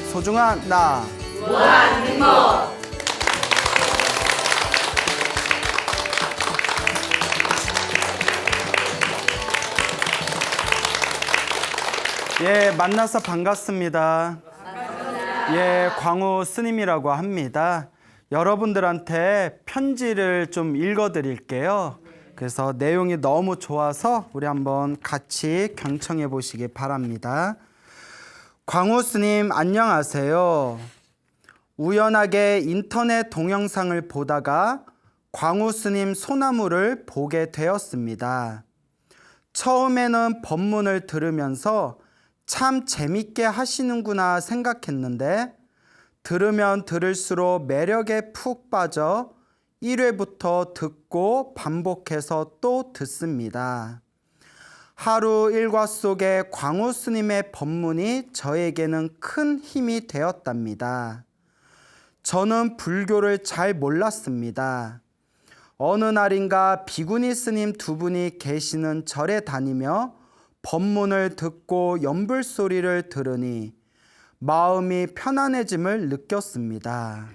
소중한 나 무한 행복. 예, 만나서 반갑습니다. 예, 광우 스님이라고 합니다. 여러분들한테 편지를 좀 읽어드릴게요. 그래서 내용이 너무 좋아서 우리 한번 같이 경청해 보시기 바랍니다. 광우 스님 안녕하세요. 우연하게 인터넷 동영상을 보다가 광우 스님 소나무를 보게 되었습니다. 처음에는 법문을 들으면서 참 재밌게 하시는구나 생각했는데 들으면 들을수록 매력에 푹 빠져 1회부터 듣고 반복해서 또 듣습니다. 하루 일과 속에 광우 스님의 법문이 저에게는 큰 힘이 되었답니다. 저는 불교를 잘 몰랐습니다. 어느 날인가 비구니 스님 두 분이 계시는 절에 다니며 법문을 듣고 연불 소리를 들으니 마음이 편안해짐을 느꼈습니다.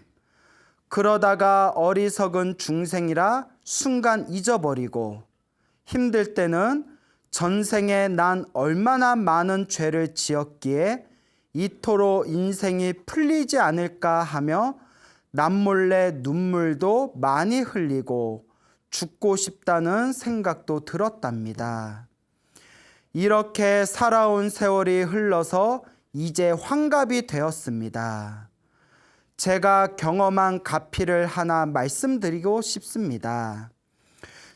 그러다가 어리석은 중생이라 순간 잊어버리고 힘들 때는 전생에 난 얼마나 많은 죄를 지었기에 이토록 인생이 풀리지 않을까 하며 남몰래 눈물도 많이 흘리고 죽고 싶다는 생각도 들었답니다. 이렇게 살아온 세월이 흘러서 이제 환갑이 되었습니다. 제가 경험한 가피를 하나 말씀드리고 싶습니다.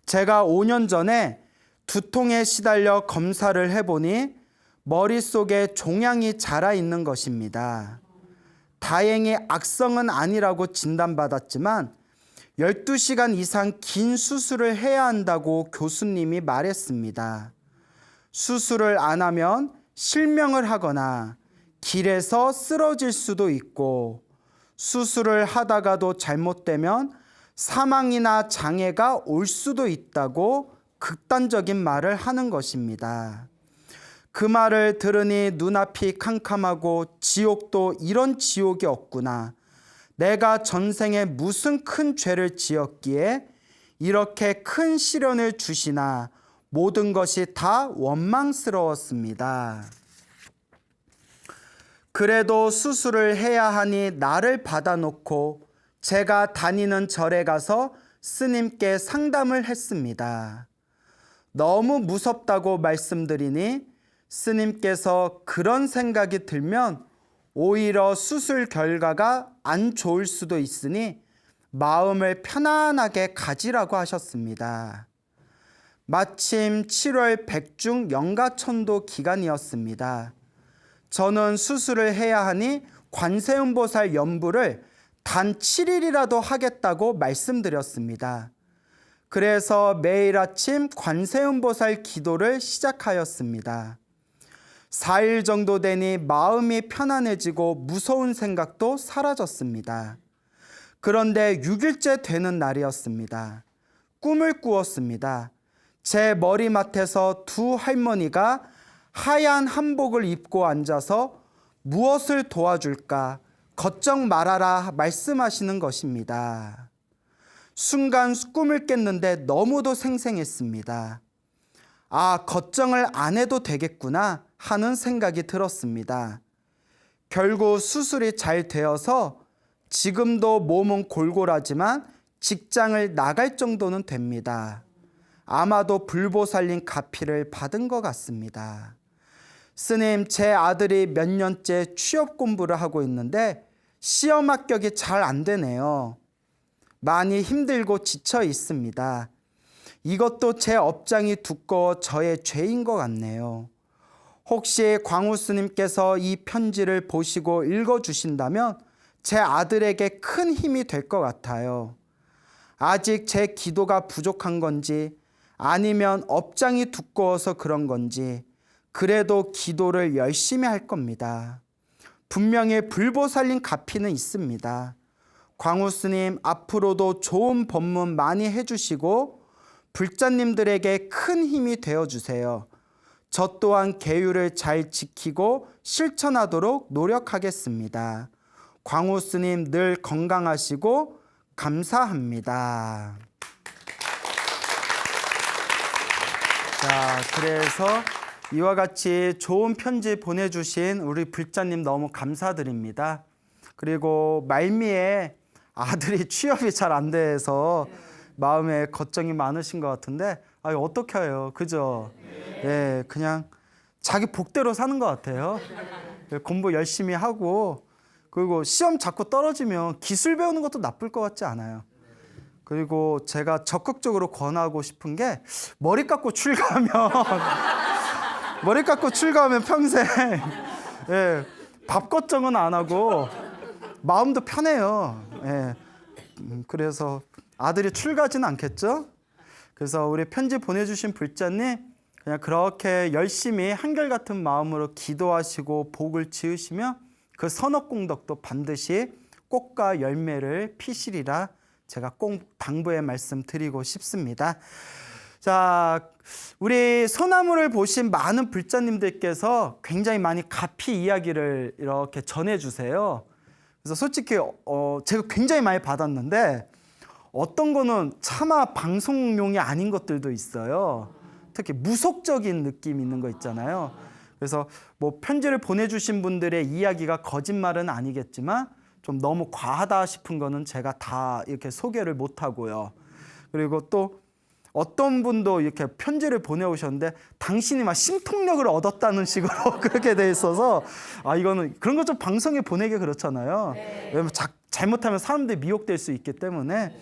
제가 5년 전에 두통에 시달려 검사를 해보니 머릿속에 종양이 자라 있는 것입니다. 다행히 악성은 아니라고 진단받았지만 12시간 이상 긴 수술을 해야 한다고 교수님이 말했습니다. 수술을 안 하면 실명을 하거나 길에서 쓰러질 수도 있고 수술을 하다가도 잘못되면 사망이나 장애가 올 수도 있다고 극단적인 말을 하는 것입니다. 그 말을 들으니 눈앞이 캄캄하고 지옥도 이런 지옥이 없구나. 내가 전생에 무슨 큰 죄를 지었기에 이렇게 큰 시련을 주시나 모든 것이 다 원망스러웠습니다. 그래도 수술을 해야 하니 나를 받아놓고 제가 다니는 절에 가서 스님께 상담을 했습니다. 너무 무섭다고 말씀드리니 스님께서 그런 생각이 들면 오히려 수술 결과가 안 좋을 수도 있으니 마음을 편안하게 가지라고 하셨습니다. 마침 7월 백중 영가천도 기간이었습니다. 저는 수술을 해야 하니 관세음보살 연부를 단 7일이라도 하겠다고 말씀드렸습니다. 그래서 매일 아침 관세음보살 기도를 시작하였습니다. 4일 정도 되니 마음이 편안해지고 무서운 생각도 사라졌습니다. 그런데 6일째 되는 날이었습니다. 꿈을 꾸었습니다. 제 머리맡에서 두 할머니가 하얀 한복을 입고 앉아서 무엇을 도와줄까 걱정 말아라 말씀하시는 것입니다. 순간 꿈을 깼는데 너무도 생생했습니다. 아, 걱정을 안 해도 되겠구나 하는 생각이 들었습니다. 결국 수술이 잘 되어서 지금도 몸은 골골하지만 직장을 나갈 정도는 됩니다. 아마도 불보살님 가피를 받은 것 같습니다. 스님, 제 아들이 몇 년째 취업 공부를 하고 있는데 시험 합격이 잘 안 되네요. 많이 힘들고 지쳐 있습니다. 이것도 제 업장이 두꺼워 저의 죄인 것 같네요. 혹시 광우 스님께서 이 편지를 보시고 읽어주신다면 제 아들에게 큰 힘이 될 것 같아요. 아직 제 기도가 부족한 건지 아니면 업장이 두꺼워서 그런 건지 그래도 기도를 열심히 할 겁니다. 분명히 불보살님 가피는 있습니다. 광우 스님 앞으로도 좋은 법문 많이 해주시고 불자님들에게 큰 힘이 되어주세요. 저 또한 계율을 잘 지키고 실천하도록 노력하겠습니다. 광우 스님 늘 건강하시고 감사합니다. 자, 그래서 이와 같이 좋은 편지 보내주신 우리 불자님 너무 감사드립니다. 그리고 말미에 아들이 취업이 잘 안 돼서 마음에 걱정이 많으신 것 같은데 어떻게 해요, 그죠? 예, 그냥 자기 복대로 사는 것 같아요. 공부 열심히 하고 그리고 시험 자꾸 떨어지면 기술 배우는 것도 나쁠 것 같지 않아요. 그리고 제가 적극적으로 권하고 싶은 게 머리 깎고 출가하면 머리 깎고 출가하면 평생 예, 밥 걱정은 안 하고 마음도 편해요. 예, 그래서 아들이 출가하지는 않겠죠? 그래서 우리 편지 보내주신 불자님 그냥 그렇게 열심히 한결같은 마음으로 기도하시고 복을 지으시면 그 선업공덕도 반드시 꽃과 열매를 피시리라 제가 꼭 당부의 말씀 드리고 싶습니다. 자, 우리 소나무를 보신 많은 불자님들께서 굉장히 많이 가피 이야기를 이렇게 전해주세요. 그래서 솔직히 제가 굉장히 많이 받았는데 어떤 거는 차마 방송용이 아닌 것들도 있어요. 특히 무속적인 느낌 있는 거 있잖아요. 그래서 뭐 편지를 보내주신 분들의 이야기가 거짓말은 아니겠지만 좀 너무 과하다 싶은 거는 제가 다 이렇게 소개를 못 하고요. 그리고 또 어떤 분도 이렇게 편지를 보내오셨는데 당신이 막 신통력을 얻었다는 식으로 그렇게 돼 있어서 이거는 그런 거 좀 방송에 보내기 그렇잖아요. 왜냐면 잘못하면 사람들이 미혹될 수 있기 때문에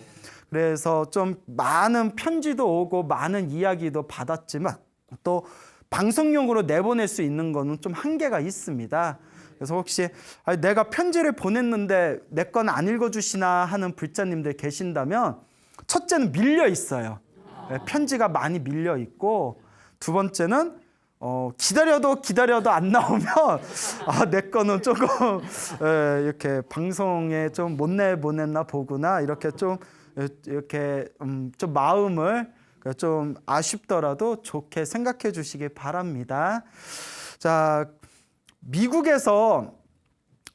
그래서 좀 많은 편지도 오고 많은 이야기도 받았지만 또 방송용으로 내보낼 수 있는 거는 좀 한계가 있습니다. 그래서 혹시 내가 편지를 보냈는데 내 건 안 읽어주시나 하는 불자님들 계신다면 첫째는 밀려 있어요. 편지가 많이 밀려 있고 두 번째는 기다려도 안 나오면 내 거는 조금 이렇게 방송에 좀 못 내보냈나 보구나 이렇게 좀 마음을 좀 아쉽더라도 좋게 생각해 주시기 바랍니다. 자, 미국에서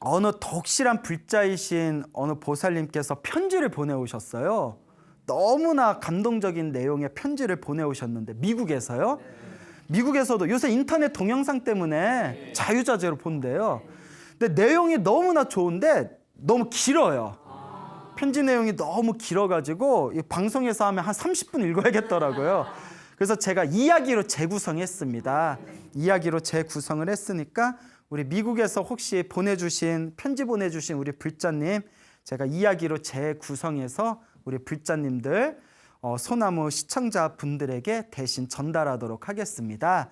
어느 덕실한 불자이신 어느 보살님께서 편지를 보내오셨어요. 너무나 감동적인 내용의 편지를 보내오셨는데 미국에서요. 미국에서도 요새 인터넷 동영상 때문에 자유자재로 본대요. 근데 내용이 너무나 좋은데 너무 길어요. 편지 내용이 너무 길어가지고 방송에서 하면 한 30분 읽어야겠더라고요. 그래서 제가 이야기로 재구성했습니다. 이야기로 재구성을 했으니까 우리 미국에서 혹시 편지 보내주신 우리 불자님 제가 이야기로 재구성해서 우리 불자님들 소나무 시청자분들에게 대신 전달하도록 하겠습니다.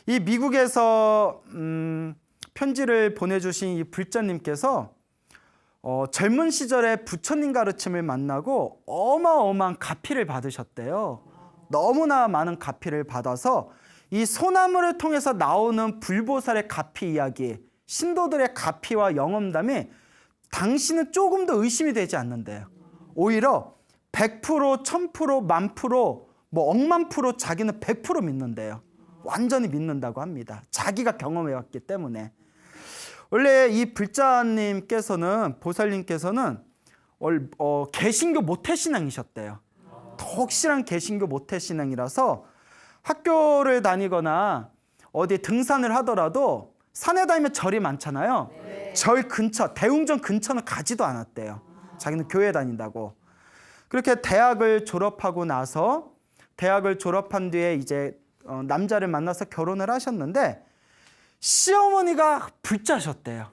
이 미국에서 편지를 보내주신 이 불자님께서 젊은 시절에 부처님 가르침을 만나고 어마어마한 가피를 받으셨대요. 너무나 많은 가피를 받아서 이 소나무를 통해서 나오는 불보살의 가피 이야기, 신도들의 가피와 영험담이 당신은 조금도 의심이 되지 않는데요. 오히려 100%, 1000%, 10,000%, 뭐 억만 프로 자기는 100% 믿는데요. 완전히 믿는다고 합니다. 자기가 경험해왔기 때문에. 원래 이 불자님께서는 보살님께서는 개신교 모태신앙이셨대요. 덕실한 개신교 모태신앙이라서 학교를 다니거나 어디 등산을 하더라도 산에 다니면 절이 많잖아요. 절 근처, 대웅전 근처는 가지도 않았대요. 자기는 교회 다닌다고. 그렇게 대학을 졸업하고 나서 대학을 졸업한 뒤에 이제 남자를 만나서 결혼을 하셨는데 시어머니가 불자셨대요.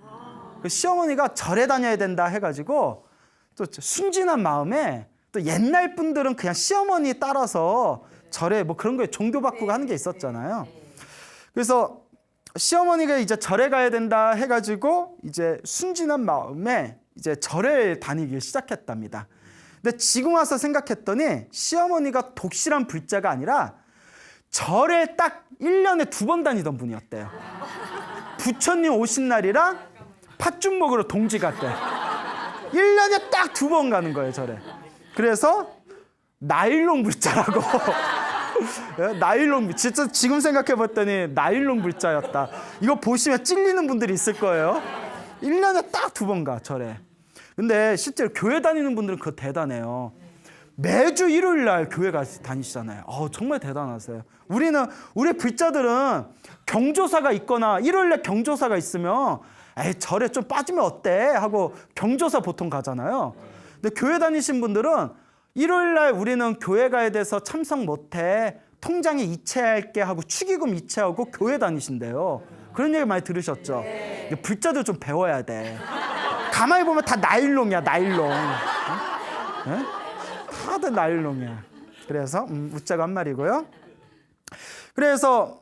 그 시어머니가 절에 다녀야 된다 해가지고 또 순진한 마음에 또 옛날 분들은 그냥 시어머니 따라서 절에 뭐 그런 거에 종교 바꾸고 하는 게 있었잖아요. 그래서 시어머니가 이제 절에 가야 된다 해가지고 이제 순진한 마음에 이제 절에 다니기 시작했답니다. 근데 지금 와서 생각했더니 시어머니가 독실한 불자가 아니라 절에 딱 1년에 2번 다니던 분이었대요. 부처님 오신 날이랑 팥죽 먹으러 동지 갔대. 1년에 딱 2번 가는 거예요, 절에. 그래서 나일론 불자라고 나일론, 진짜 지금 생각해봤더니 나일론 불자였다. 이거 보시면 찔리는 분들이 있을 거예요. 1년에 딱 2번 가, 절에. 근데 실제로 교회 다니는 분들은 그거 대단해요. 매주 일요일 날 교회 다니시잖아요. 정말 대단하세요. 우리 불자들은 경조사가 있거나 일요일 날 경조사가 있으면 에이, 절에 좀 빠지면 어때? 하고 경조사 보통 가잖아요. 근데 교회 다니신 분들은 일요일 날 우리는 교회 가야 돼서 참석 못해. 통장에 이체할게 하고 축의금 이체하고 교회 다니신대요. 그런 얘기 많이 들으셨죠? 불자들 좀 배워야 돼. 가만히 보면 다 나일론이야, 나일론. 네? 다들 나일론이야. 그래서 웃자고 한 말이고요. 그래서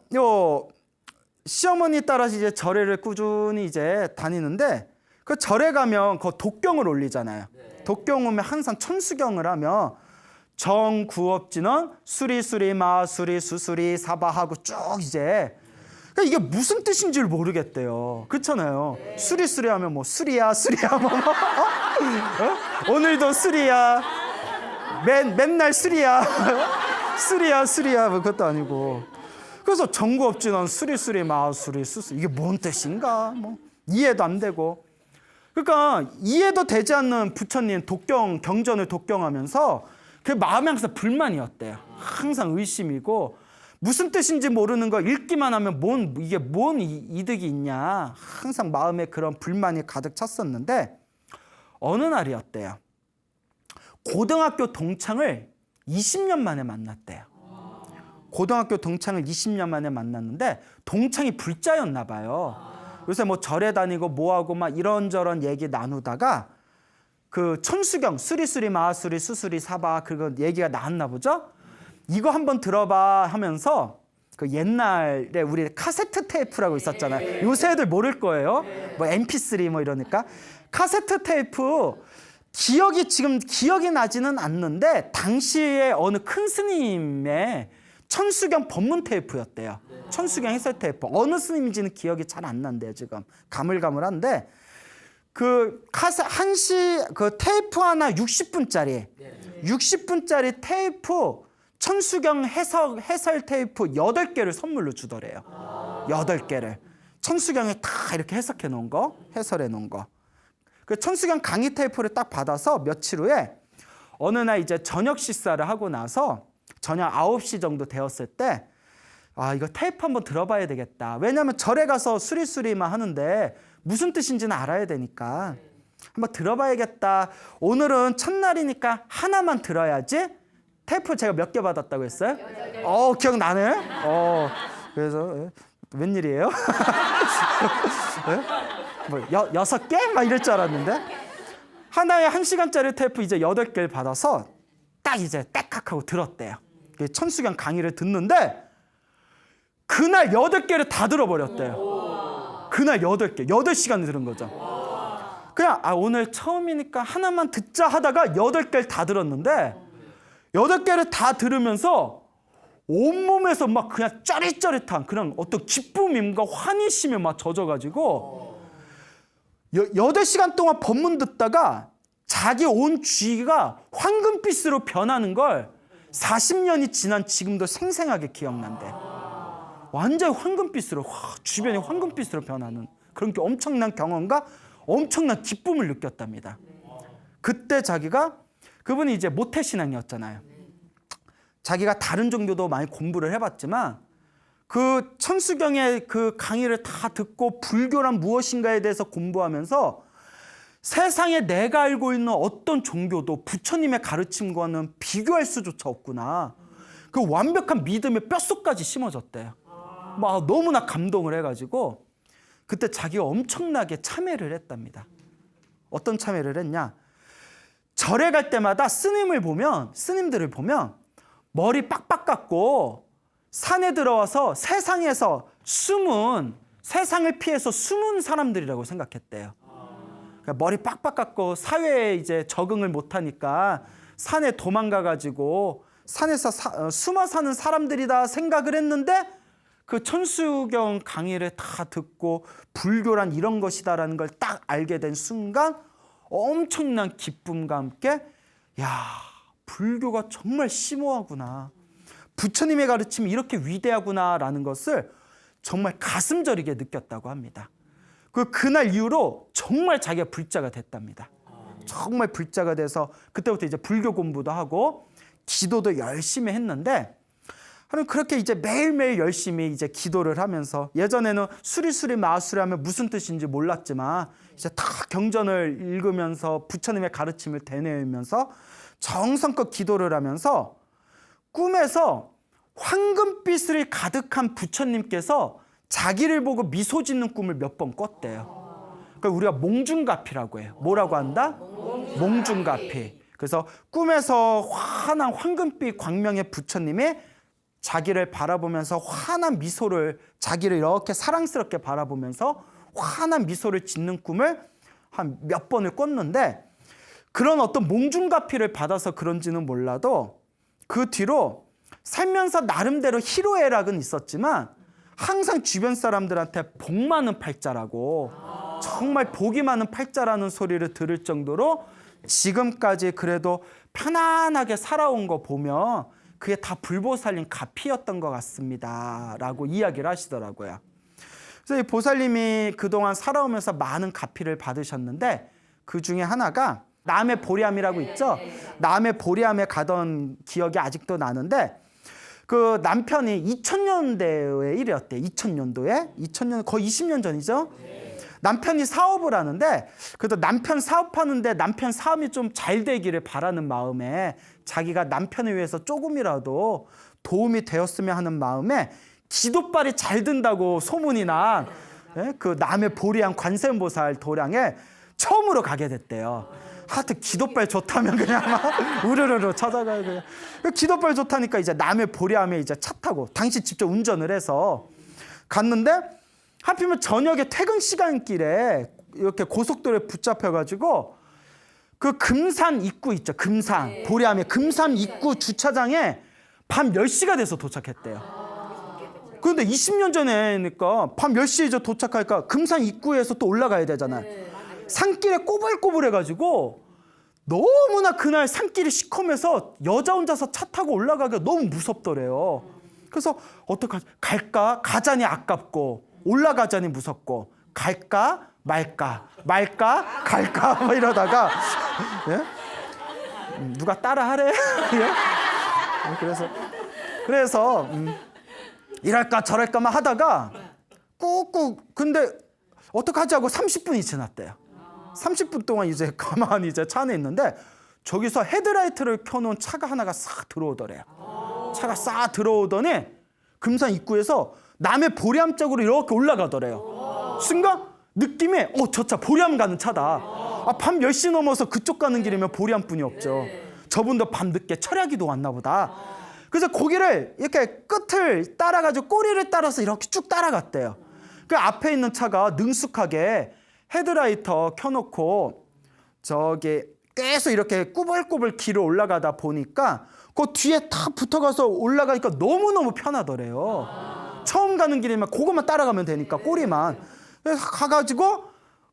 시어머니 따라서 이제 절에를 꾸준히 이제 다니는데 그 절에 가면 그 독경을 올리잖아요. 독경 오면 항상 천수경을 하면 정구업진원 수리수리 마수리 수수리 사바하고 쭉 이제 그러니까 이게 무슨 뜻인지를 모르겠대요. 그렇잖아요. 수리수리 하면 뭐 수리야 뭐 오늘도 수리야 맨날 수리야 수리야 뭐 그것도 아니고 그래서 정구업진원 수리수리 마수리 수수리 이게 뭔 뜻인가 뭐 이해도 안 되고 그러니까 이해도 되지 않는 부처님 경전을 독경하면서 그 마음에 항상 불만이었대요. 항상 의심이고 무슨 뜻인지 모르는 거 읽기만 하면 이게 뭔 이득이 있냐. 항상 마음에 그런 불만이 가득 찼었는데 어느 날이었대요. 고등학교 동창을 20년 만에 만났대요. 고등학교 동창을 20년 만에 만났는데 동창이 불자였나 봐요. 요새 뭐 절에 다니고 뭐하고 막 이런저런 얘기 나누다가 그 천수경 수리수리 마수리 수수리 사바 그거 얘기가 나왔나 보죠. 이거 한번 들어봐 하면서 그 옛날에 우리 카세트 테이프라고 있었잖아요. 요새 애들 모를 거예요. 뭐 MP3 뭐 이러니까 카세트 테이프 기억이 나지는 않는데 당시에 어느 큰 스님의 천수경 법문 테이프였대요. 천수경 해설 테이프. 어느 스님인지는 기억이 잘 안 난대요. 지금 가물가물한데 그 테이프 하나 60분짜리 테이프 천수경 해설 테이프 8개를 선물로 주더래요. 8개를. 천수경에 다 이렇게 해석해 놓은 거, 해설해 놓은 거. 그 천수경 강의 테이프를 딱 받아서 며칠 후에 어느 날 이제 저녁 식사를 하고 나서 저녁 9시 정도 되었을 때 이거 테이프 한번 들어봐야 되겠다. 왜냐하면 절에 가서 수리수리만 하는데 무슨 뜻인지는 알아야 되니까 한번 들어봐야겠다. 오늘은 첫날이니까 하나만 들어야지. 테이프 제가 몇 개 받았다고 했어요? 기억나네. 그래서 웬일이에요? 뭐 6개? 막 이럴 줄 알았는데 하나에 1시간짜리 테이프 이제 8개를 받아서 딱 이제 떼깍하고 들었대요. 천수경 강의를 듣는데 그날 8개를 다 들어버렸대요. 그날 8개, 8시간을 들은 거죠. 그냥 오늘 처음이니까 하나만 듣자 하다가 8개를 다 들었는데 8개를 다 들으면서 온몸에서 막 그냥 짜릿짜릿한 그런 어떤 기쁨임과 환희심에 막 젖어가지고 8시간 동안 법문 듣다가 자기 온 주위가 황금빛으로 변하는 걸 40년이 지난 지금도 생생하게 기억난대. 완전히 황금빛으로 주변이 황금빛으로 변하는 그런 게 엄청난 경험과 엄청난 기쁨을 느꼈답니다. 그때 그분이 이제 모태신앙이었잖아요. 자기가 다른 종교도 많이 공부를 해봤지만 그 천수경의 그 강의를 다 듣고 불교란 무엇인가에 대해서 공부하면서 세상에 내가 알고 있는 어떤 종교도 부처님의 가르침과는 비교할 수조차 없구나. 그 완벽한 믿음의 뼛속까지 심어졌대요. 막 너무나 감동을 해가지고 그때 자기가 엄청나게 참회를 했답니다. 어떤 참회를 했냐? 절에 갈 때마다 스님들을 보면 머리 빡빡 깎고 산에 들어와서 세상을 피해서 숨은 사람들이라고 생각했대요. 그러니까 머리 빡빡 깎고 사회에 이제 적응을 못하니까 산에 도망가가지고 산에서 숨어 사는 사람들이다 생각을 했는데 그 천수경 강의를 다 듣고 불교란 이런 것이다라는 걸 딱 알게 된 순간 엄청난 기쁨과 함께 불교가 정말 심오하구나. 부처님의 가르침이 이렇게 위대하구나라는 것을 정말 가슴 저리게 느꼈다고 합니다. 그날 이후로 정말 자기가 불자가 됐답니다. 정말 불자가 돼서 그때부터 이제 불교 공부도 하고 기도도 열심히 했는데, 그렇게 이제 매일매일 열심히 이제 기도를 하면서, 예전에는 수리수리 마수리 하면 무슨 뜻인지 몰랐지만 이제 다 경전을 읽으면서 부처님의 가르침을 되뇌면서 정성껏 기도를 하면서 꿈에서 황금빛을 가득한 부처님께서 자기를 보고 미소 짓는 꿈을 몇 번 꿨대요. 그러니까 우리가 몽중가피라고 해요. 뭐라고 한다? 몽중가피. 그래서 꿈에서 환한 황금빛 광명의 부처님이 자기를 바라보면서 환한 미소를, 자기를 이렇게 사랑스럽게 바라보면서 환한 미소를 짓는 꿈을 한 몇 번을 꿨는데, 그런 어떤 몽중가피를 받아서 그런지는 몰라도 그 뒤로 살면서 나름대로 희로애락은 있었지만 항상 주변 사람들한테 복 많은 팔자라고, 정말 복이 많은 팔자라는 소리를 들을 정도로 지금까지 그래도 편안하게 살아온 거 보면 그게 다 불보살님 가피였던 것 같습니다 라고 이야기를 하시더라고요. 그래서 이 보살님이 그동안 살아오면서 많은 가피를 받으셨는데, 그 중에 하나가 남해 보리암이라고 있죠. 남해 보리암에 가던 기억이 아직도 나는데, 그 남편이 2000년대의 일이었대요. 2000년 거의 20년 전이죠. 남편이 사업을 하는데, 그래도 남편 사업하는데 남편 사업이 좀 잘 되기를 바라는 마음에, 자기가 남편을 위해서 조금이라도 도움이 되었으면 하는 마음에 기도빨이 잘 든다고 소문이 난 그 남해 보리암 관세음보살 도량에 처음으로 가게 됐대요. 하여튼 기도빨 좋다면 그냥 막 우르르르 찾아가요. 그냥. 기도빨 좋다니까 이제 남해 보리암에 이제 차 타고 당시 직접 운전을 해서 갔는데, 하필이면 저녁에 퇴근 시간길에 이렇게 고속도로에 붙잡혀가지고 그 금산 입구 있죠. 금산. 보리암의 금산 입구 주차장에 밤 10시가 돼서 도착했대요. 그런데 20년 전에니까 밤 10시에 이제 도착하니까 금산 입구에서 또 올라가야 되잖아요. 산길에 꼬불꼬불해가지고 너무나 그날 산길이 시커매서 여자 혼자서 차 타고 올라가기가 너무 무섭더래요. 그래서 어떡하지? 갈까? 가자니 아깝고, 올라가자니 무섭고, 갈까? 말까? 갈까? 막 이러다가 예? 누가 따라 하래? 예? 그래서 이럴까 저럴까만 하다가 꾹꾹, 근데 어떡하지 하고 30분이 지났대요. 30분 동안 이제 가만히 이제 차 안에 있는데, 저기서 헤드라이트를 켜놓은 차가 하나가 싹 들어오더래요. 차가 싹 들어오더니 금산 입구에서 남해 보리암 쪽으로 이렇게 올라가더래요. 순간 느낌에 저 차 보리암 가는 차다. 밤 10시 넘어서 그쪽 가는 길이면 보리암뿐이 없죠. 저분도 밤늦게 철야기도 왔나 보다. 그래서 고기를 이렇게 끝을 따라가지고 꼬리를 따라서 이렇게 쭉 따라갔대요. 그 앞에 있는 차가 능숙하게 헤드라이터 켜놓고 저기 계속 이렇게 꾸불꾸불 길을 올라가다 보니까 그 뒤에 탁 붙어가서 올라가니까 너무너무 편하더래요. 처음 가는 길이면 그것만 따라가면 되니까, 꼬리만. 그래서 가가지고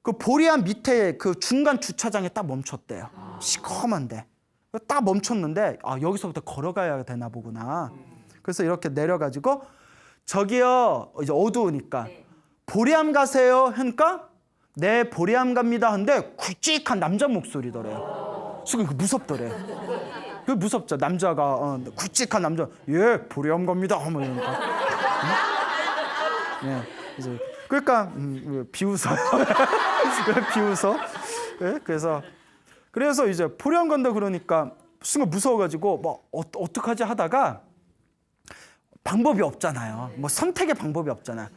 그 보리암 밑에 그 중간 주차장에 딱 멈췄대요. 시커먼데. 딱 멈췄는데, 여기서부터 걸어가야 되나 보구나. 그래서 이렇게 내려가지고, 저기요, 이제 어두우니까 보리암 가세요 하니까, 네, 보리암 갑니다 하는데 굵직한 남자 목소리더래요. 순간 무섭더래. 그 무섭죠. 남자가 굵직한 남자, 예, 보리암 갑니다 하면 이러니까. 예, 이제 그러니까 비웃어요. 비웃어. 예, 그래서 이제 보리암 간다 그러니까 순간 무서워가지고 뭐 어떡하지 하다가, 방법이 없잖아요. 뭐 선택의 방법이 없잖아요.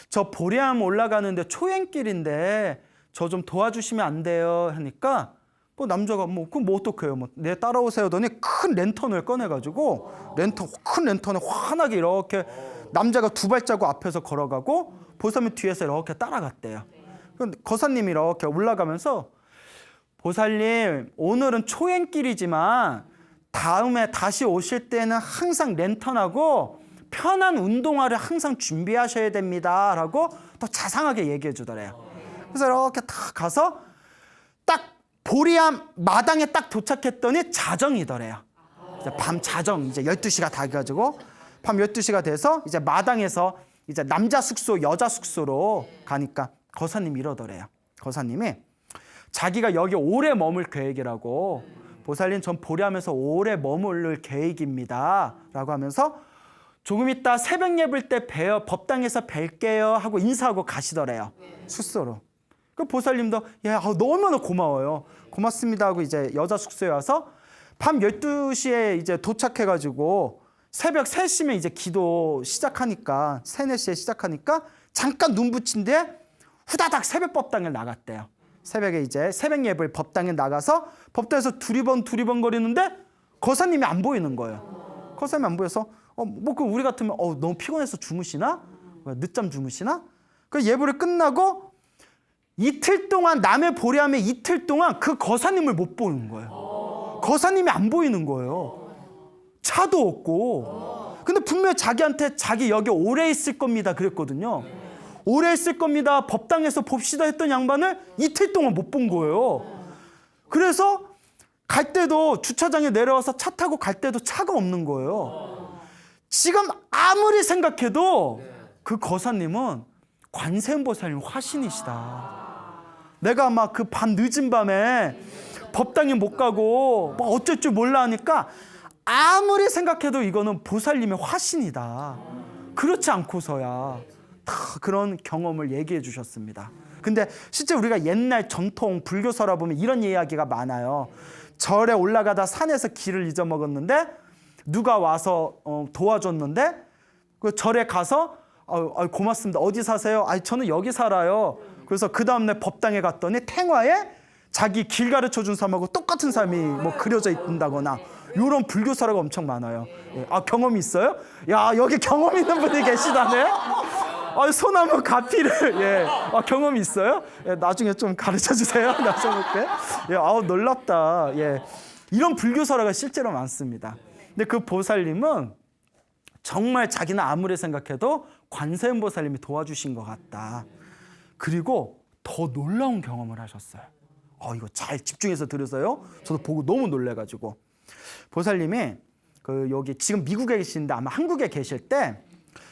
저 보리암 올라가는데 초행길인데 저 좀 도와주시면 안 돼요 하니까, 뭐 남자가 그럼 뭐 어떡해요? 네, 따라오세요 하더니 큰 랜턴을 꺼내가지고 큰 랜턴에 환하게 이렇게 남자가 두 발자국 앞에서 걸어가고 보살님 뒤에서 이렇게 따라갔대요. 거사님이 이렇게 올라가면서, 보살님, 오늘은 초행길이지만 다음에 다시 오실 때는 항상 랜턴하고 편한 운동화를 항상 준비하셔야 됩니다 라고 또 자상하게 얘기해 주더래요. 그래서 이렇게 딱 가서 딱 보리암 마당에 딱 도착했더니 자정이더래요. 이제 밤 자정, 이제 12시가 다 돼가지고 밤 12시가 돼서 이제 마당에서 이제 남자 숙소, 여자 숙소로 가니까 거사님이 이러더래요. 거사님이 자기가 여기 오래 머물 계획이라고, 보살님 전 보리하면서 오래 머무를 계획입니다 라고 하면서 조금 있다 새벽 예불 때 법당에서 뵐게요 하고 인사하고 가시더래요. 숙소로. 그 보살님도 너무나 고마워요. 고맙습니다 하고 이제 여자 숙소에 와서 밤 12시에 이제 도착해가지고 새벽 3시면 이제 기도 시작하니까 3, 4시에 시작하니까 잠깐 눈 붙인 뒤에 후다닥 새벽 법당에 나갔대요. 새벽에 이제 새벽 예불 법당에 나가서 법당에서 두리번 거리는데 거사님이 안 보이는 거예요. 거사님이 안 보여서 그 우리 같으면 너무 피곤해서 주무시나? 늦잠 주무시나? 그 예불이 끝나고 이틀 동안 남의 보리함에 이틀 동안 그 거사님을 못 보는 거예요. 거사님이 안 보이는 거예요. 차도 없고. 근데 분명히 자기한테 자기 여기 오래 있을 겁니다 그랬거든요. 오래 있을 겁니다. 법당에서 봅시다 했던 양반을 이틀 동안 못 본 거예요. 그래서 갈 때도 주차장에 내려와서 차 타고 갈 때도 차가 없는 거예요. 지금 아무리 생각해도 그 거사님은 관세음보살님 화신이시다. 내가 막 그 밤 늦은 밤에 법당에 못 가고 뭐 어쩔 줄 몰라 하니까 아무리 생각해도 이거는 보살님의 화신이다. 그렇지 않고서야 다 그런 경험을 얘기해 주셨습니다. 근데 실제 우리가 옛날 전통 불교설화 보면 이런 이야기가 많아요. 절에 올라가다 산에서 길을 잊어먹었는데 누가 와서 도와줬는데 그 절에 가서 고맙습니다. 어디 사세요? 저는 여기 살아요. 그래서 그 다음날 법당에 갔더니 탱화에 자기 길 가르쳐준 사람하고 똑같은 사람이 뭐 그려져 있다거나 이런 불교설화가 엄청 많아요. 경험이 있어요? 야, 여기 경험 있는 분이 계시다네? 소나무 가피를 경험이 있어요? 나중에 좀 가르쳐 주세요. 나중에 놀랍다. 이런 불교설화가 실제로 많습니다. 근데 그 보살님은 정말 자기는 아무리 생각해도 관세음보살님이 도와주신 것 같다. 그리고 더 놀라운 경험을 하셨어요. 이거 잘 집중해서 들으세요. 저도 보고 너무 놀래가지고. 보살님이 여기 지금 미국에 계시는데 아마 한국에 계실 때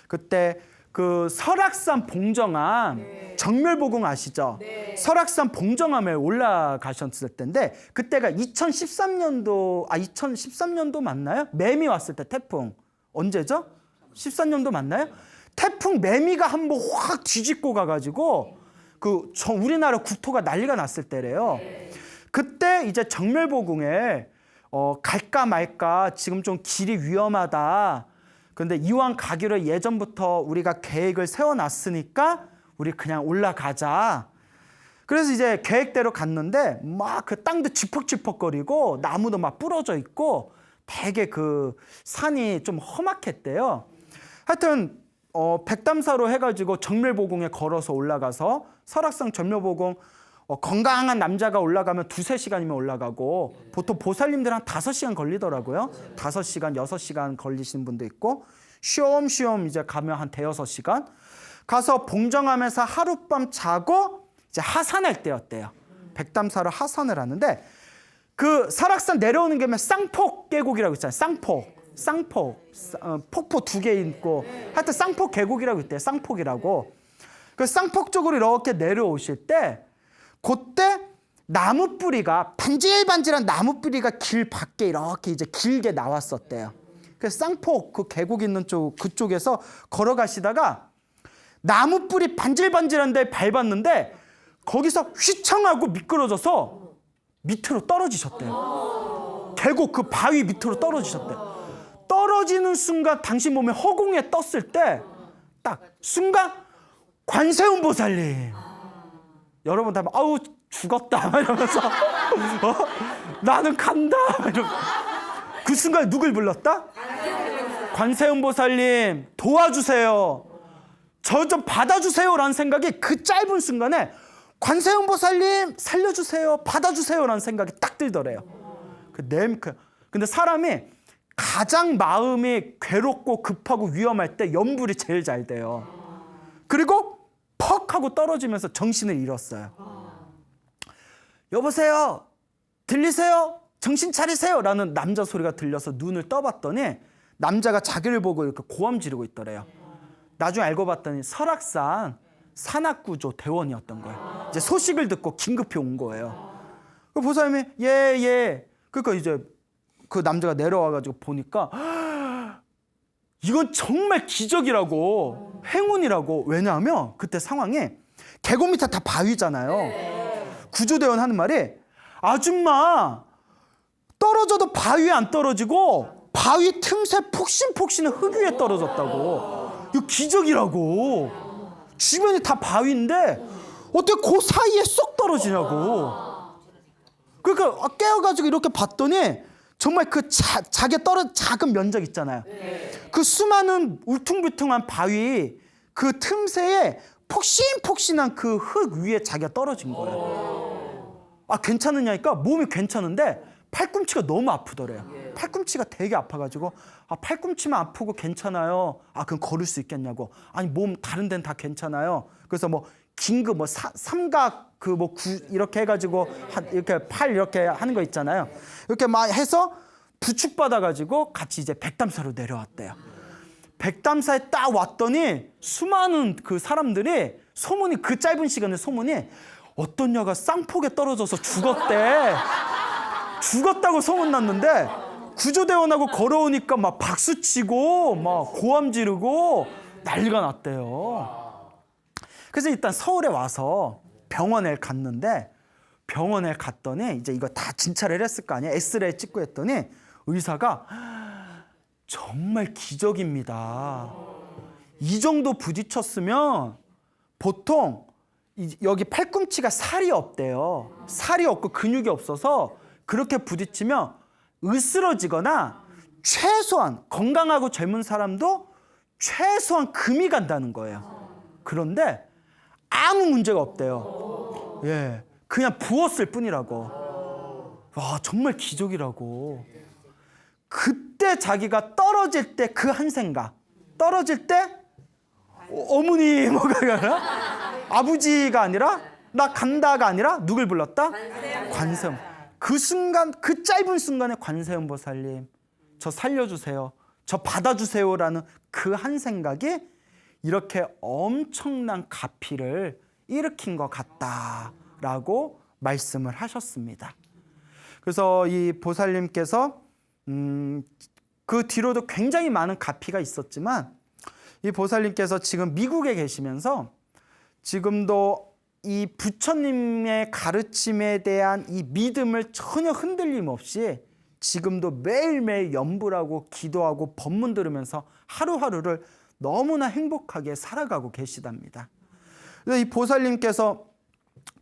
그때 그 설악산 봉정암 정멸보궁 아시죠? 설악산 봉정암에 올라가셨을 때인데 그때가 2013년도 맞나요? 매미 왔을 때 태풍 언제죠? 13년도 맞나요? 태풍 매미가 한번 확 뒤집고 가가지고 우리나라 국토가 난리가 났을 때래요. 그때 이제 정멸보궁에 갈까 말까 지금 좀 길이 위험하다. 그런데 이왕 가기로 예전부터 우리가 계획을 세워놨으니까 우리 그냥 올라가자. 그래서 이제 계획대로 갔는데 막 그 땅도 지퍽지퍽거리고 나무도 막 부러져 있고 되게 그 산이 좀 험악했대요. 하여튼 백담사로 해가지고 정멸보궁에 걸어서 올라가서 설악산 정멸보궁 건강한 남자가 올라가면 2-3시간이면 올라가고 보통 보살님들은 한 5시간 걸리더라고요. 5시간, 6시간 걸리시는 분도 있고 쉬엄쉬엄 이제 가면 한 5-6시간 가서 봉정암에서 하룻밤 자고 이제 하산할 때였대요. 백담사로 하산을 하는데 그 설악산 내려오는 길에 쌍폭 계곡이라고 있잖아요. 쌍폭 폭포 2개 있고 하여튼 쌍폭 계곡이라고 있대요. 쌍폭이라고. 그 쌍폭 쪽으로 이렇게 내려오실 때 그때 나무 뿌리가 반질반질한 나무 뿌리가 길 밖에 이렇게 이제 길게 나왔었대요. 그래서 쌍폭 그 계곡 있는 쪽 그쪽에서 걸어가시다가 나무 뿌리 반질반질한 데 밟았는데 거기서 휘청하고 미끄러져서 밑으로 떨어지셨대요. 계곡 그 바위 밑으로 떨어지셨대요. 떨어지는 순간 당신 몸에 허공에 떴을 때 딱 순간 관세음보살님. 여러분 다 아우 죽었다 이러면서 나는 간다 이러면서 그 순간 누굴 불렀다? 관세음보살님 도와주세요. 저 좀 받아주세요라는 생각이 그 짧은 순간에 관세음보살님 살려주세요, 받아주세요라는 생각이 딱 들더래요. 근데 사람이 가장 마음이 괴롭고 급하고 위험할 때 염불이 제일 잘 돼요. 그리고 퍽 하고 떨어지면서 정신을 잃었어요. 여보세요? 들리세요? 정신 차리세요? 라는 남자 소리가 들려서 눈을 떠봤더니 남자가 자기를 보고 이렇게 고함 지르고 있더래요. 나중에 알고 봤더니 설악산 산악구조 대원이었던 거예요. 이제 소식을 듣고 긴급히 온 거예요. 그 보살님이 예. 그러니까 이제 그 남자가 내려와가지고 보니까 이건 정말 기적이라고 행운이라고. 왜냐하면 그때 상황이 계곡 밑에 다 바위잖아요. 구조대원 하는 말이 아줌마 떨어져도 바위에 안 떨어지고 바위 틈새 폭신폭신한 흙 위에 떨어졌다고. 이거 기적이라고. 주변이 다 바위인데 어떻게 그 사이에 쏙 떨어지냐고. 그러니까 깨어가지고 이렇게 봤더니 정말 그 작게 떨어진 작은 면적 있잖아요. 그 수많은 울퉁불퉁한 바위 그 틈새에 폭신폭신한 그 흙 위에 자기가 떨어진 거예요. 아 괜찮으냐니까 몸이 괜찮은데 팔꿈치가 너무 아프더래요. 팔꿈치가 되게 아파가지고 아 팔꿈치만 아프고 괜찮아요. 아 그럼 걸을 수 있겠냐고. 아니 몸 다른 데는 다 괜찮아요. 그래서 뭐 긴급 뭐 삼각 그 뭐 이렇게 해가지고 이렇게 팔 이렇게 하는 거 있잖아요. 이렇게 막 해서 부축받아가지고 같이 이제 백담사로 내려왔대요. 백담사에 딱 왔더니 수많은 그 사람들이 소문이 그 짧은 시간에 소문이 어떤 여가 쌍폭에 떨어져서 죽었대. 죽었다고 소문났는데 구조대원하고 걸어오니까 막 박수치고 막 고함 지르고 난리가 났대요. 그래서 일단 서울에 와서 병원에 갔는데 병원에 갔더니 이제 이거 다 진찰을 했을 거 아니에요. 엑스레이 찍고 했더니 의사가 정말 기적입니다. 이 정도 부딪혔으면 보통 여기 팔꿈치가 살이 없대요. 살이 없고 근육이 없어서 그렇게 부딪히면 으스러지거나 최소한 건강하고 젊은 사람도 최소한 금이 간다는 거예요. 그런데 아무 문제가 없대요. 예, 그냥 부었을 뿐이라고. 와, 정말 기적이라고. 그때 자기가 떨어질 때 그 한 생각. 떨어질 때 어머니 뭐가 아니라 아버지가 아니라 나 간다가 아니라 누굴 불렀다? 관세음. 그 순간 그 짧은 순간에 관세음 보살님 저 살려주세요. 저 받아주세요라는 그 한 생각이 이렇게 엄청난 가피를 일으킨 것 같다라고 말씀을 하셨습니다. 그래서 이 보살님께서 그 뒤로도 굉장히 많은 가피가 있었지만 이 보살님께서 지금 미국에 계시면서 지금도 이 부처님의 가르침에 대한 이 믿음을 전혀 흔들림 없이 지금도 매일매일 염불하고 기도하고 법문 들으면서 하루하루를 너무나 행복하게 살아가고 계시답니다. 그래서 이 보살님께서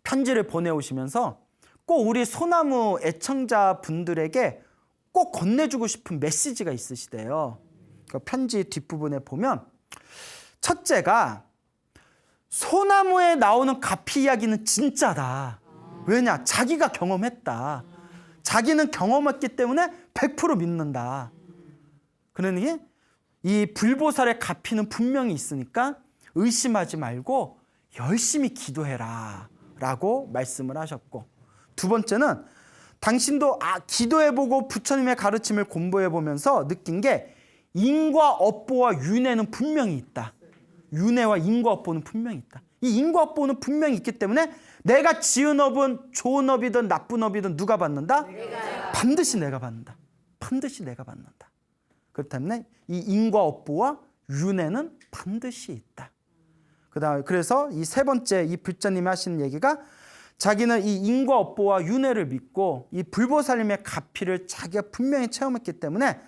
편지를 보내오시면서 꼭 우리 소나무 애청자 분들에게 꼭 건네주고 싶은 메시지가 있으시대요. 그 편지 뒷부분에 보면 첫째가 소나무에 나오는 가피 이야기는 진짜다. 왜냐? 자기가 경험했다. 자기는 경험했기 때문에 100% 믿는다. 그러니 이 불보살의 가피는 분명히 있으니까 의심하지 말고 열심히 기도해라 라고 말씀을 하셨고, 두 번째는 당신도 기도해보고 부처님의 가르침을 공부해보면서 느낀 게 인과 업보와 윤회는 분명히 있다. 윤회와 인과 업보는 분명히 있다. 이 인과 업보는 분명히 있기 때문에 내가 지은 업은 좋은 업이든 나쁜 업이든 누가 받는다? 반드시 내가 받는다. 반드시 내가 받는다. 그렇기 때문에 이 인과 업보와 윤회는 반드시 있다. 그래서 이 세 번째 이 불자님이 하시는 얘기가 자기는 이 인과 업보와 윤회를 믿고 이 불보살님의 가피를 자기가 분명히 체험했기 때문에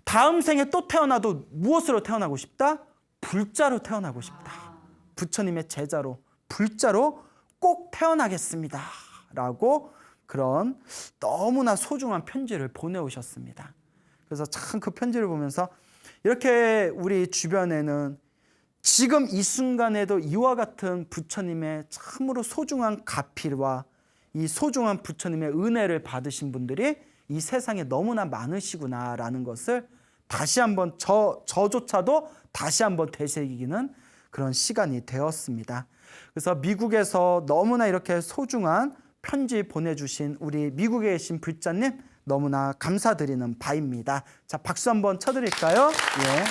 다음 생에 또 태어나도 무엇으로 태어나고 싶다? 불자로 태어나고 싶다. 부처님의 제자로 불자로 꼭 태어나겠습니다 라고 그런 너무나 소중한 편지를 보내오셨습니다. 그래서 참 그 편지를 보면서 이렇게 우리 주변에는 지금 이 순간에도 이와 같은 부처님의 참으로 소중한 가피와 이 소중한 부처님의 은혜를 받으신 분들이 이 세상에 너무나 많으시구나라는 것을 다시 한번 저조차도 다시 한번 되새기는 그런 시간이 되었습니다. 그래서 미국에서 너무나 이렇게 소중한 편지 보내주신 우리 미국에 계신 불자님 너무나 감사드리는 바입니다. 자, 박수 한번 쳐드릴까요? 예.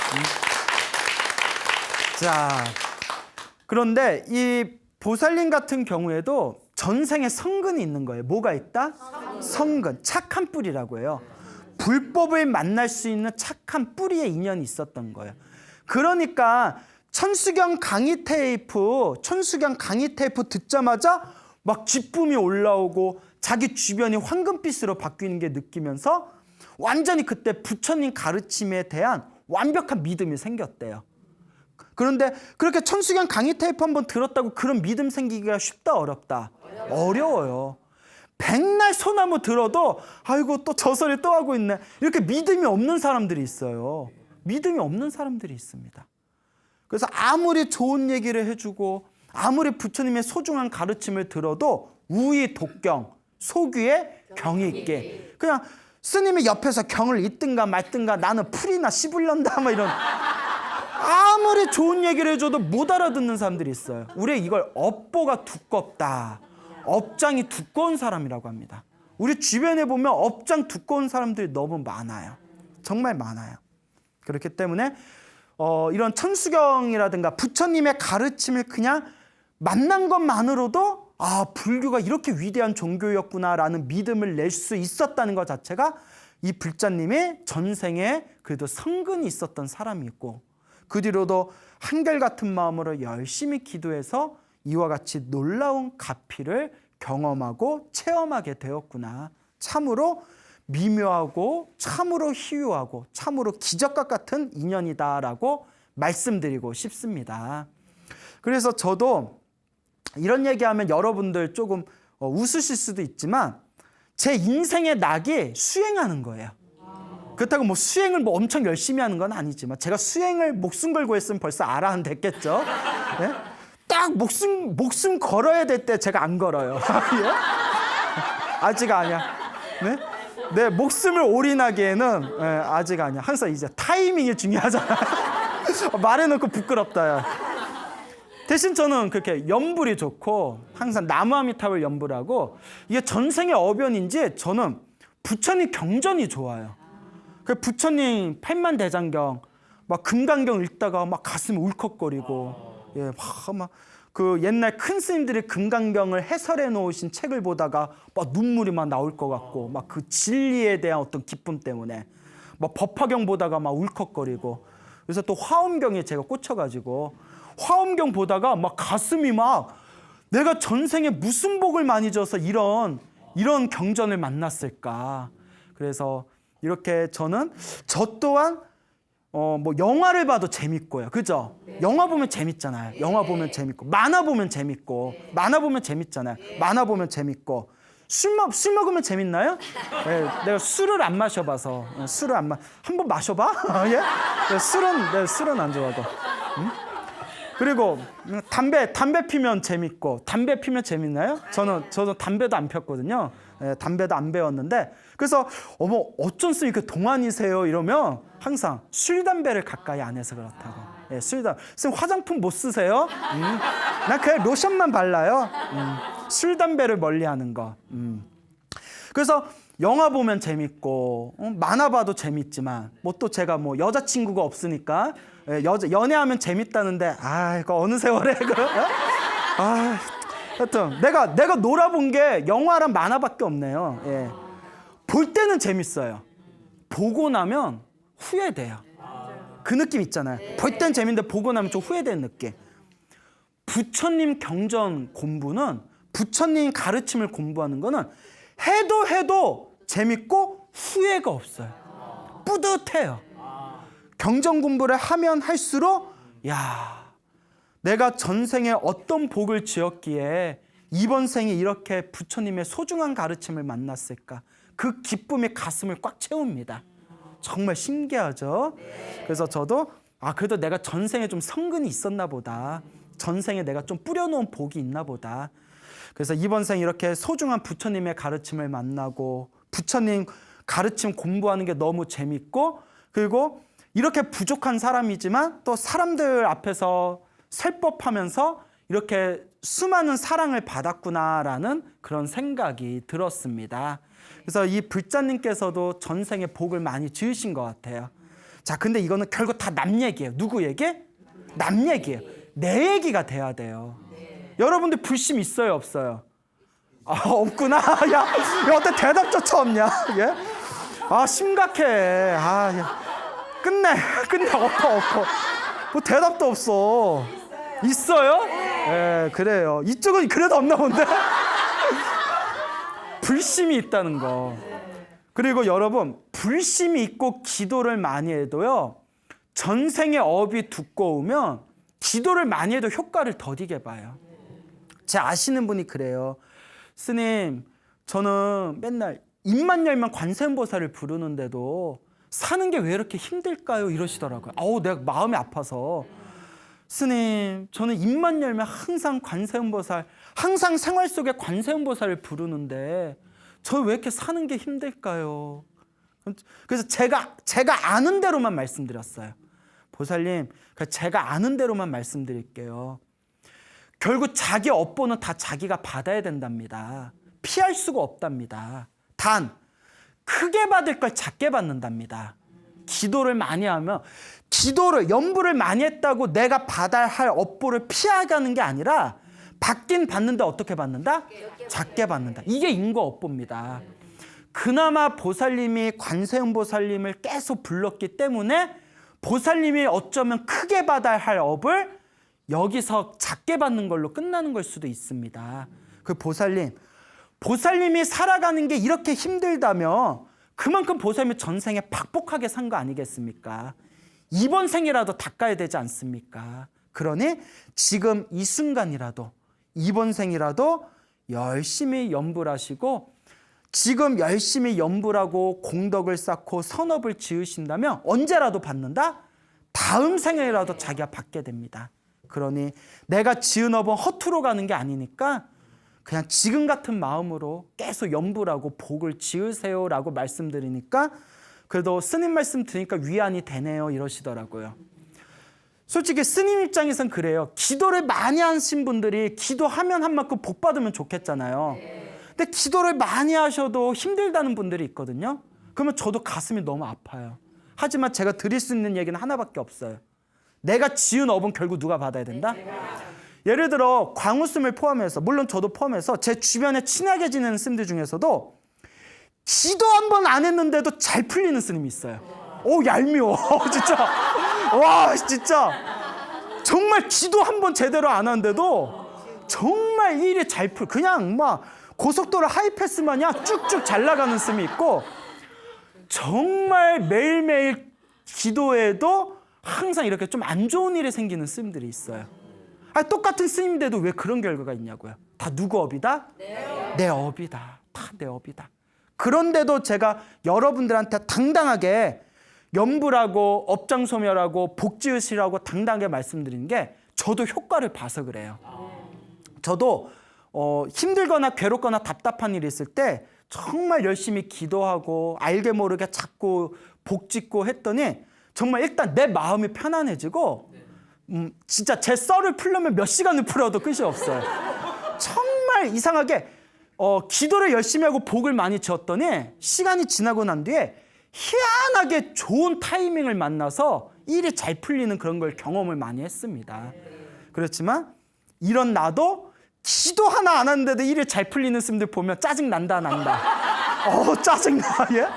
자, 그런데 이 보살님 같은 경우에도 전생에 성근이 있는 거예요. 뭐가 있다? 성근, 착한 뿌리라고 해요. 불법을 만날 수 있는 착한 뿌리의 인연이 있었던 거예요. 그러니까 천수경 강의 테이프 듣자마자 막 기쁨이 올라오고 자기 주변이 황금빛으로 바뀌는 게 느끼면서 완전히 그때 부처님 가르침에 대한 완벽한 믿음이 생겼대요. 그런데 그렇게 천수경 강의 테이프 한번 들었다고 그런 믿음 생기기가 쉽다 어렵다? 어려워요. 백날 소나무 들어도 아이고 또 저 소리 또 하고 있네. 이렇게 믿음이 없는 사람들이 있어요. 믿음이 없는 사람들이 있습니다. 그래서 아무리 좋은 얘기를 해주고 아무리 부처님의 소중한 가르침을 들어도 우의 독경, 소귀에 경이 있게 그냥 스님이 옆에서 경을 읽든가 말든가 나는 풀이나 씹을런다 뭐 이런 아무리 좋은 얘기를 해줘도 못 알아듣는 사람들이 있어요. 우리 이걸 업보가 두껍다. 업장이 두꺼운 사람이라고 합니다. 우리 주변에 보면 업장 두꺼운 사람들이 너무 많아요. 정말 많아요. 그렇기 때문에 이런 천수경이라든가 부처님의 가르침을 그냥 만난 것만으로도 아, 불교가 이렇게 위대한 종교였구나라는 믿음을 낼 수 있었다는 것 자체가 이 불자님이 전생에 그래도 성근이 있었던 사람이고 그 뒤로도 한결같은 마음으로 열심히 기도해서 이와 같이 놀라운 가피를 경험하고 체험하게 되었구나. 참으로 미묘하고 참으로 희유하고 참으로 기적과 같은 인연이다라고 말씀드리고 싶습니다. 그래서 저도 이런 얘기하면 여러분들 조금 웃으실 수도 있지만 제 인생의 낙이 수행하는 거예요. 그렇다고 뭐 수행을 뭐 엄청 열심히 하는 건 아니지만 제가 수행을 목숨 걸고 했으면 벌써 알아는 됐겠죠. 네? 딱 목숨 걸어야 될 때 제가 안 걸어요. 예? 아직 아니야. 네? 내 목숨을 올인하기에는 아직 아니야. 항상 이제 타이밍이 중요하잖아. 말해놓고 부끄럽다. 야. 대신 저는 그렇게 염불이 좋고 항상 나무아미탑을 염불하고 이게 전생의 어변인지 저는 부처님 경전이 좋아요. 그 부처님 팔만대장경 막 금강경 읽다가 막 가슴이 울컥거리고 예, 막 그 옛날 큰 스님들이 금강경을 해설해 놓으신 책을 보다가 막 눈물이 막 나올 것 같고 막 그 진리에 대한 어떤 기쁨 때문에 막 법화경 보다가 막 울컥거리고 그래서 또 화엄경에 제가 꽂혀가지고 화엄경 보다가 막 가슴이 막 내가 전생에 무슨 복을 많이 줘서 이런 경전을 만났을까. 그래서 이렇게 저 또한 뭐 영화를 봐도 재밌고요. 그죠? 영화 보면 재밌잖아요. 영화 보면 재밌고 만화 보면 재밌고 만화 보면 재밌잖아요. 만화 보면 재밌고 술 먹으면 재밌나요? 네, 내가 술을 안 마셔봐서 한번 마셔봐? 예? 술은 안 좋아하고. 그리고 담배 피면 재밌고 담배 피면 재밌나요? 저는 담배도 안 폈거든요. 예, 담배도 안 배웠는데 그래서 어쩐 수 이렇게 동안이세요 이러면 항상 술 담배를 가까이 안 해서 그렇다고. 예, 선생님 화장품 못 쓰세요? 난 그냥 로션만 발라요. 술 담배를 멀리하는 거. 그래서 영화 보면 재밌고 만화 봐도 재밌지만 뭐 또 제가 뭐 여자친구가 없으니까 연애하면 재밌다는데 이거 어느 세월에 하여튼 내가 놀아본 게 영화랑 만화밖에 없네요. 예. 볼 때는 재밌어요. 보고 나면 후회돼요. 그 느낌 있잖아요. 볼 땐 재밌는데 보고 나면 좀 후회되는 느낌. 부처님 경전 공부는 부처님 가르침을 공부하는 거는 해도 재밌고 후회가 없어요. 뿌듯해요. 경전 공부를 하면 할수록 내가 전생에 어떤 복을 지었기에 이번 생에 이렇게 부처님의 소중한 가르침을 만났을까. 그 기쁨이 가슴을 꽉 채웁니다. 정말 신기하죠? 그래서 저도 그래도 내가 전생에 좀 성근이 있었나 보다. 전생에 내가 좀 뿌려놓은 복이 있나 보다. 그래서 이번 생 이렇게 소중한 부처님의 가르침을 만나고 부처님 가르침 공부하는 게 너무 재밌고 그리고 이렇게 부족한 사람이지만 또 사람들 앞에서 설법하면서 이렇게 수많은 사랑을 받았구나라는 그런 생각이 들었습니다. 그래서 이 불자님께서도 전생에 복을 많이 지으신 것 같아요. 자, 근데 이거는 결국 다 남 얘기예요. 누구 얘기? 남 얘기예요. 내 얘기가 돼야 돼요. 여러분들 불심 있어요, 없어요? 아, 없구나. 야, 어때 대답조차 없냐? 예? 아, 심각해. 아, 야. 끝내. 엎어. 뭐 대답도 없어. 있어요? 예, 그래요. 이쪽은 그래도 없나 본데? 불심이 있다는 거. 그리고 여러분, 불심이 있고 기도를 많이 해도요, 전생의 업이 두꺼우면 기도를 많이 해도 효과를 더디게 봐요. 제 아시는 분이 그래요. 스님, 저는 맨날 입만 열면 관세음보살을 부르는데도 사는 게 왜 이렇게 힘들까요? 이러시더라고요. 아우, 내가 마음이 아파서. 스님, 저는 입만 열면 항상 관세음보살, 항상 생활 속에 관세음보살을 부르는데 저 왜 이렇게 사는 게 힘들까요? 그래서 제가 아는 대로만 말씀드렸어요. 보살님, 제가 아는 대로만 말씀드릴게요. 결국 자기 업보는 다 자기가 받아야 된답니다. 피할 수가 없답니다. 단 크게 받을 걸 작게 받는답니다. 기도를 많이 하면 연부를 많이 했다고 내가 받아야 할 업보를 피해가는 게 아니라 받긴 받는데 어떻게 받는다? 작게 받는다. 이게 인과 업보입니다. 그나마 보살님이 관세음보살님을 계속 불렀기 때문에 보살님이 어쩌면 크게 받아야 할 업을 여기서 작게 받는 걸로 끝나는 걸 수도 있습니다. 그 보살님이 살아가는 게 이렇게 힘들다면 그만큼 보살님이 전생에 팍복하게 산 거 아니겠습니까? 이번 생이라도 닦아야 되지 않습니까? 그러니 지금 이 순간이라도, 이번 생이라도 열심히 염불 하시고, 지금 열심히 염불 하고 공덕을 쌓고 선업을 지으신다면 언제라도 받는다? 다음 생에라도 자기가 받게 됩니다. 그러니 내가 지은 업은 허투루 가는 게 아니니까 그냥 지금 같은 마음으로 계속 염불하고 복을 지으세요라고 말씀드리니까 그래도 스님 말씀 들으니까 위안이 되네요 이러시더라고요. 솔직히 스님 입장에선 그래요. 기도를 많이 하신 분들이 기도하면 한 만큼 복 받으면 좋겠잖아요. 근데 기도를 많이 하셔도 힘들다는 분들이 있거든요. 그러면 저도 가슴이 너무 아파요. 하지만 제가 드릴 수 있는 얘기는 하나밖에 없어요. 내가 지은 업은 결국 누가 받아야 된다? 예를 들어 광우스님을 포함해서, 물론 저도 포함해서 제 주변에 친하게 지내는 스님들 중에서도 기도 한 번 안 했는데도 잘 풀리는 스님이 있어요. 오, 얄미워. 진짜. 와, 진짜. 정말 기도 한 번 제대로 안 하는데도 정말 일이 잘 그냥 막 고속도로 하이패스 마냥 쭉쭉 잘 나가는 스님이 있고, 정말 매일매일 기도해도 항상 이렇게 좀 안 좋은 일이 생기는 스님들이 있어요. 똑같은 스님인데도 왜 그런 결과가 있냐고요. 다 누구 업이다? 내 업이다. 다 내 업이다. 그런데도 제가 여러분들한테 당당하게 염불하고 업장소멸하고 복지으시라고 당당하게 말씀드리는 게 저도 효과를 봐서 그래요. 저도 힘들거나 괴롭거나 답답한 일이 있을 때 정말 열심히 기도하고 알게 모르게 자꾸 복짓고 했더니 정말 일단 내 마음이 편안해지고 진짜 제 썰을 풀려면 몇 시간을 풀어도 끝이 없어요. 정말 이상하게 기도를 열심히 하고 복을 많이 지었더니 시간이 지나고 난 뒤에 희한하게 좋은 타이밍을 만나서 일이 잘 풀리는 그런 걸 경험을 많이 했습니다. 그렇지만 이런 나도 기도 하나 안 하는데도 일이 잘 풀리는 스님들 보면 짜증난다. 짜증나. 예?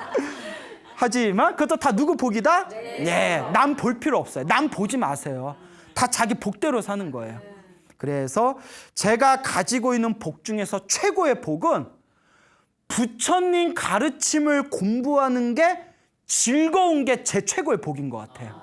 하지만 그것도 다 누구 복이다? 네. 남 볼 필요 없어요. 남 보지 마세요. 다 자기 복대로 사는 거예요. 그래서 제가 가지고 있는 복 중에서 최고의 복은 부처님 가르침을 공부하는 게 즐거운 게 제 최고의 복인 것 같아요.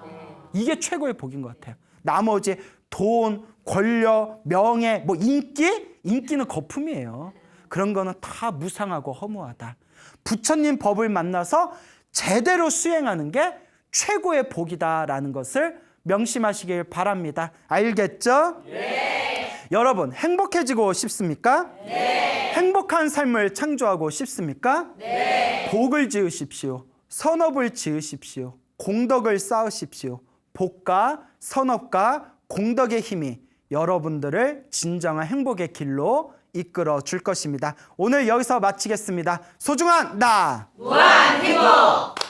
이게 최고의 복인 것 같아요. 나머지 돈, 권력, 명예, 뭐 인기는 거품이에요. 그런 거는 다 무상하고 허무하다. 부처님 법을 만나서 제대로 수행하는 게 최고의 복이다라는 것을 명심하시길 바랍니다. 알겠죠? 네. 여러분, 행복해지고 싶습니까? 네. 행복한 삶을 창조하고 싶습니까? 네. 복을 지으십시오. 선업을 지으십시오. 공덕을 쌓으십시오. 복과 선업과 공덕의 힘이 여러분들을 진정한 행복의 길로 이끌어 줄 것입니다. 오늘 여기서 마치겠습니다. 소중한 나 무한 행복.